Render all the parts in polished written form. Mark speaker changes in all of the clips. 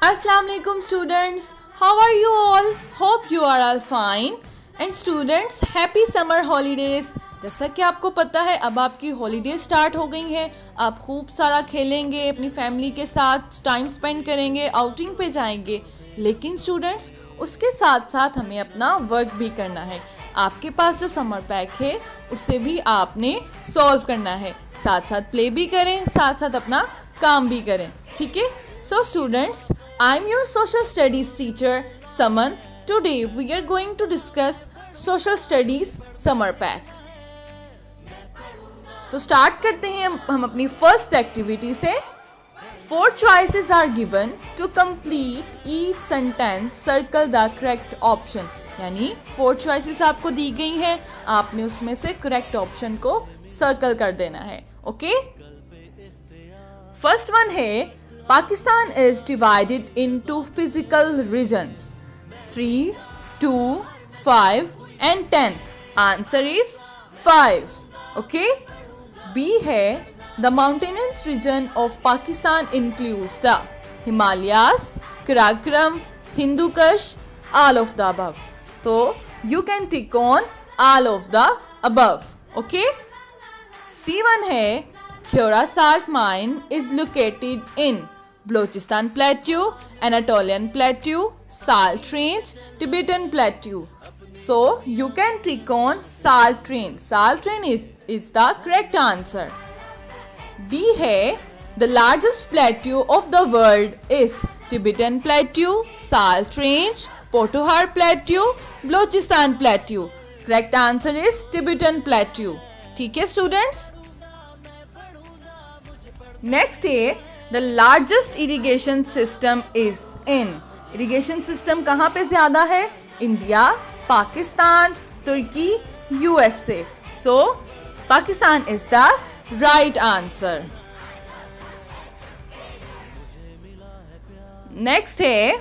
Speaker 1: Assalamu alaikum students, how are you all? Hope you are all fine. And students, happy summer holidays. जैसा कि आपको पता है अब आपकी हॉलीडे स्टार्ट हो गई हैं। आप खूब सारा खेलेंगे, अपनी फैमिली के साथ टाइम स्पेंड करेंगे, आउटिंग पे जाएंगे। लेकिन स्टूडेंट्स, उसके साथ साथ हमें अपना वर्क भी करना है। आपके पास जो समर पैक है उससे भी आपने सॉल्व करना है। साथ साथ प्ले भी करें, साथ साथ अपना काम भी करें। ठीक है? So students, I am your social studies teacher Saman. Today we are going to discuss social studies summer pack. So start करते हैं हम अपनी फर्स्ट एक्टिविटी से। 4 choices are given to complete each sentence. Circle the correct option. यानी 4 choices आपको दी गई हैं, आपने उसमें से करेक्ट ऑप्शन को सर्कल कर देना है। ओके? फर्स्ट वन है Pakistan is divided into physical regions 3, 2, 5 and 10. Answer is 5. Okay. B है the mountainous region of Pakistan includes the Himalayas, Karakoram, Hindu Kush, all of the above. So you can tick on all of the above. Okay. C1 है Khyora Salt Mine is located in Balochistan Plateau, Anatolian Plateau, Salt Range, Tibetan Plateau. So you can tick on Salt Range. Salt Range is the correct answer. D है the largest plateau of the world is Tibetan Plateau, Salt Range, Potohar Plateau, Balochistan Plateau. Correct answer is Tibetan Plateau. ठीक है students? Next है The largest irrigation system is in. Irrigation system कहाँ पे ज़्यादा है? India, Pakistan, Turki, USA. So Pakistan is the right answer. Next है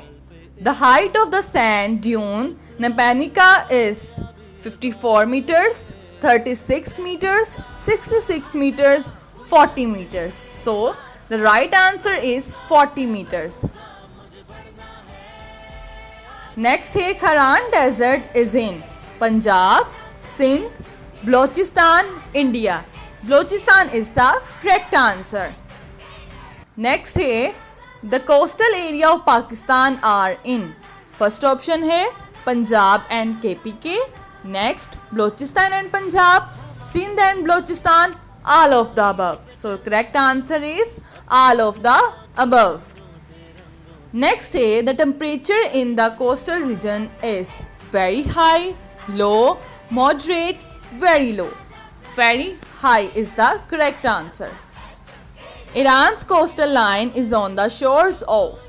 Speaker 1: the height of the sand dune Nepanica is 54 meters, 36 meters, 66 meters, 40 meters. So the right answer is 40 meters. Next है Kharan Desert is in Punjab, Sindh, Balochistan, India. Balochistan is the correct answer. Next है the coastal area of Pakistan are in. First option है Punjab and KPK. Next Balochistan and Punjab, Sindh and Balochistan, all of the above. So correct answer is all of the above. Next है the temperature in the coastal region is very high, low, moderate, very low. Very high is the correct answer. Iran's coastal line is on the shores of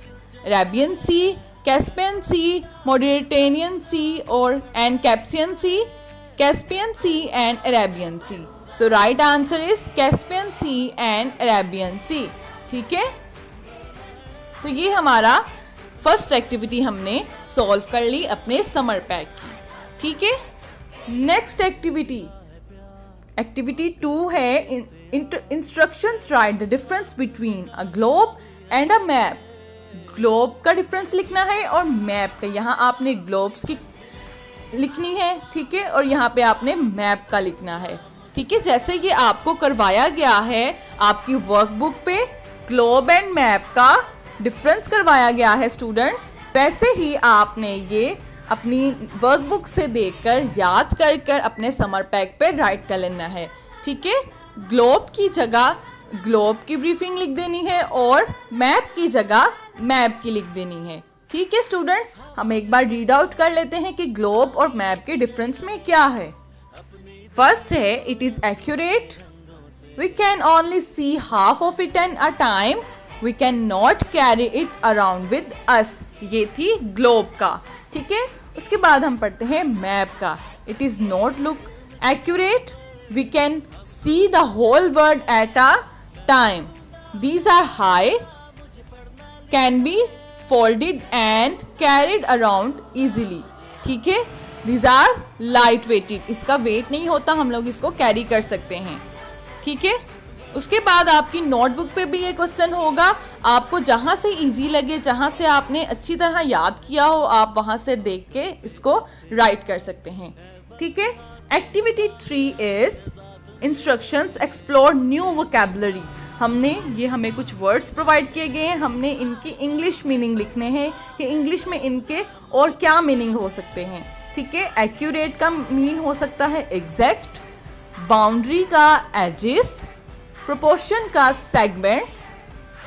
Speaker 1: Arabian Sea, Caspian Sea, Mediterranean Sea and Caspian Sea, Caspian Sea and Arabian Sea. So right answer is Caspian Sea and Arabian Sea. ठीक है? तो ये हमारा first activity हमने solve कर ली अपने summer pack की। ठीक है? नेक्स्ट एक्टिविटी 2 है instructions right the difference between a globe and a map. Globe का डिफरेंस लिखना है और मैप का। यहाँ आपने ग्लोब्स की लिखनी है, ठीक है, और यहाँ पे आपने मैप का लिखना है। ठीक है? जैसे ये आपको करवाया गया है आपकी वर्कबुक पे ग्लोब एंड मैप का डिफरेंस करवाया गया है स्टूडेंट्स, वैसे ही आपने ये अपनी वर्कबुक से देखकर याद कर अपने समर पैक पे राइट कर लेना है। ठीक है? ग्लोब की जगह ग्लोब की ब्रीफिंग लिख देनी है और मैप की जगह मैप की लिख देनी है। ठीक है स्टूडेंट्स? हम एक बार रीड आउट कर लेते हैं कि ग्लोब और मैप के डिफरेंस में क्या है। फर्स्ट है it is accurate, we can only see half of it at a time, we can not carry it around with us. ये थी ग्लोब का। ठीक है? उसके बाद हम पढ़ते हैं मैप का। It is not look accurate, we can see the whole world at a time, these are high, can be folded and carried around easily. ठीक है? These are light weighted, इसका वेट नहीं होता, हम लोग इसको कैरी कर सकते हैं। ठीक है? उसके बाद आपकी नोटबुक पे भी ये क्वेश्चन होगा, आपको जहाँ से इजी लगे, जहाँ से आपने अच्छी तरह याद किया हो, आप वहाँ से देख के इसको राइट कर सकते हैं। ठीक है। Activity 3 is instructions explore new vocabulary. हमें कुछ वर्ड्स प्रोवाइड किए गए हैं, हमने इनकी इंग्लिश मीनिंग लिखने हैं कि इंग्लिश में इनके और क्या मीनिंग हो सकते हैं। ठीक है। एक्यूरेट का मीन हो सकता है एग्जैक्ट, बाउंड्री का एजेस, प्रोपोर्शन का सेगमेंट्स,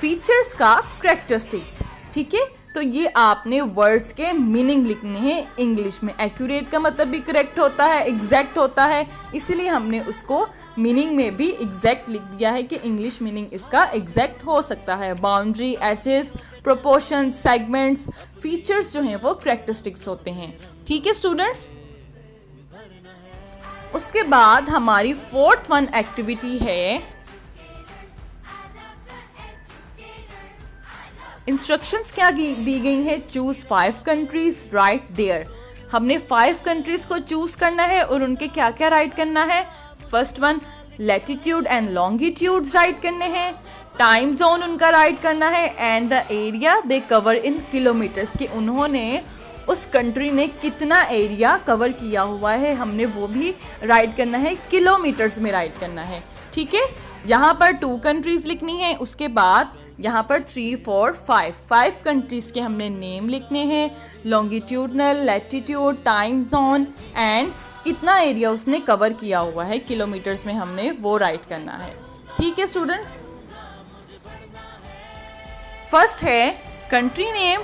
Speaker 1: फीचर्स का कैरेक्टरिस्टिक्स। ठीक है। तो ये आपने वर्ड्स के मीनिंग लिखने हैं इंग्लिश में। एक्यूरेट का मतलब भी करेक्ट होता है, एग्जैक्ट होता है, इसीलिए हमने उसको मीनिंग में भी एग्जैक्ट लिख दिया है कि इंग्लिश मीनिंग इसका एग्जैक्ट हो सकता है। Boundary, edges, proportion, segments, features जो हैं वो कैरेक्टरिस्टिक्स होते हैं। ठीक है स्टूडेंट्स। उसके बाद हमारी 4th वन एक्टिविटी है इंस्ट्रक्शंस क्या दी गई है, चूज 5 कंट्रीज राइट देयर। हमने 5 कंट्रीज को चूज करना है और उनके क्या क्या राइट करना है। First one latitude and longitudes right करने हैं, टाइम जोन उनका राइट करना है, and the area they cover in kilometres, कि उन्होंने उस कंट्री ने कितना एरिया कवर किया हुआ है, हमने वो भी राइट करना है, किलोमीटर्स में राइट करना है। ठीक है। यहाँ पर 2 कंट्रीज लिखनी है, उसके बाद यहाँ पर 3, 4, 5 कंट्रीज के हमने नेम लिखने हैं, longitudinal, latitude, time zone and कितना एरिया उसने कवर किया हुआ है किलोमीटर्स में, हमने वो राइट करना है। ठीक है स्टूडेंट। फर्स्ट है कंट्री नेम,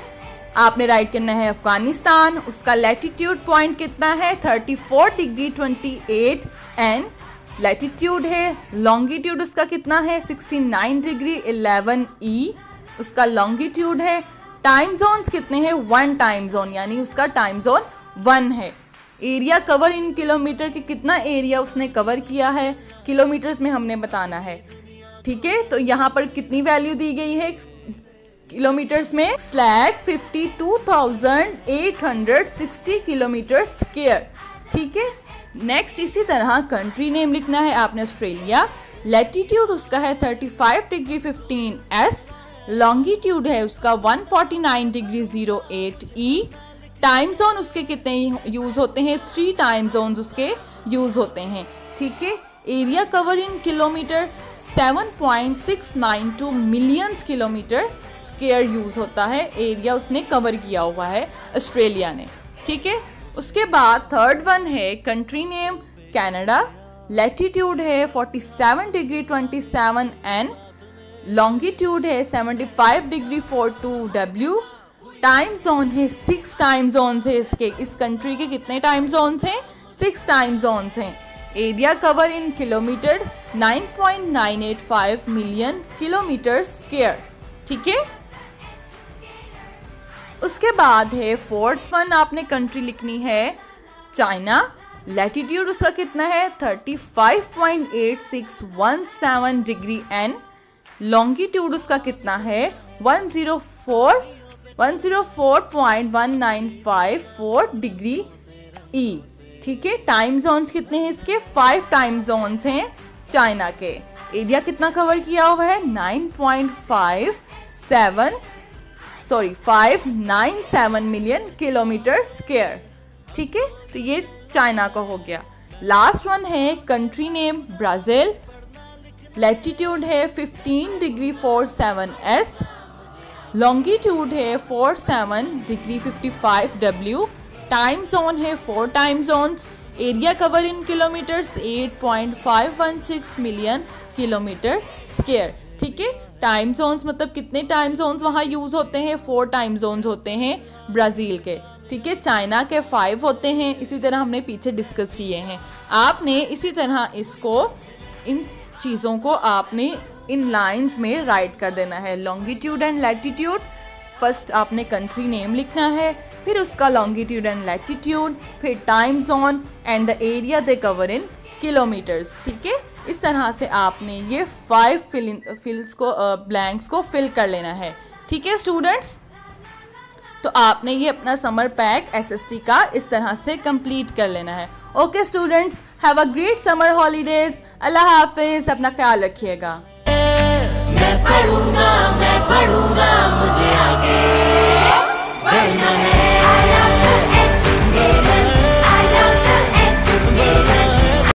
Speaker 1: आपने राइट करना है अफगानिस्तान, उसका लैटिट्यूड पॉइंट कितना है 34 डिग्री 28 एंड लैटिट्यूड है, लॉन्गिट्यूड उसका कितना है 69 डिग्री 11 ई उसका लॉन्गिट्यूड है, टाइम जोन्स कितने हैं 1 टाइम जोन, यानी उसका टाइम जोन 1 है। एरिया कवर इन किलोमीटर के कितना एरिया उसने कवर किया है किलोमीटर्स में हमने बताना है। ठीक है। तो यहाँ पर कितनी वैल्यू दी गई है किलोमीटर्स में, 652,860 किलोमीटर स्क्वायर। ठीक है। नेक्स्ट इसी तरह कंट्री नेम लिखना है आपने ऑस्ट्रेलिया, लैटिट्यूड उसका है 35 डिग्री 15 एस, लॉन्गिट्यूड है उसका 149 डिग्री 08 ई, टाइम जोन उसके कितने यूज होते हैं 3 टाइम जोन्स उसके यूज होते हैं। ठीक है। Area cover in kilometre 7.692 millions kilometre square use होता है, एरिया उसने कवर किया हुआ है ऑस्ट्रेलिया ने। ठीक है। उसके बाद 3rd वन है कंट्री नेम कनाडा, लैटिट्यूड है 47 डिग्री 27 एन, लॉन्गिट्यूड है 75 डिग्री 42 डब्ल्यू, टाइम जोन है 6 टाइम जोन्स है इसके, इस कंट्री के कितने टाइम जोन्स हैं 6 टाइम जोन्स हैं, area cover in kilometre 9.985 million kilometre square. ठीक है। उसके बाद है 4th वन आपने कंट्री लिखनी है चाइना, लैटिट्यूड उसका कितना है 35.8617 डिग्री एन, लॉन्गिट्यूड उसका कितना है 104.1954 डिग्री ई। ठीक है। टाइम जोन्स कितने हैं इसके 5 टाइम जोन्स हैं चाइना के, एरिया कितना कवर किया हुआ है 597 मिलियन किलोमीटर स्क्वायर। ठीक है। तो ये चाइना का हो गया। लास्ट वन है कंट्री नेम ब्राज़ील, लैटिट्यूड है 15 डिग्री 47 एस, लॉन्गिट्यूड है 47 डिग्री 55 डब्ल्यू, टाइम जोन है 4 time zones, area cover in kilometres 8.516 million kilometre square. ठीक है। टाइम जोन्स मतलब कितने टाइम जोन्स वहाँ यूज़ होते हैं 4 टाइम जोन्स होते हैं ब्राज़ील के। ठीक है। चाइना के 5 होते हैं, इसी तरह हमने पीछे डिस्कस किए हैं। आपने इसी तरह इसको इन चीज़ों को आपने इन लाइंस में राइट कर देना है। लॉन्गिट्यूड एंड लैटिट्यूड, फर्स्ट आपने कंट्री नेम लिखना है, फिर उसका लॉन्गिट्यूड एंड लैटिट्यूड, फिर time zone and the area they cover in kilometres. ठीक है। इस तरह से आपने ये 5 ब्लैंक्स को फिल कर लेना है। ठीक है स्टूडेंट्स। तो आपने ये अपना समर पैक एसएसटी का इस तरह से कंप्लीट कर लेना है। Okay students, have a great summer holidays. अल्लाह हाफिज़, अपना ख्याल रखिएगा।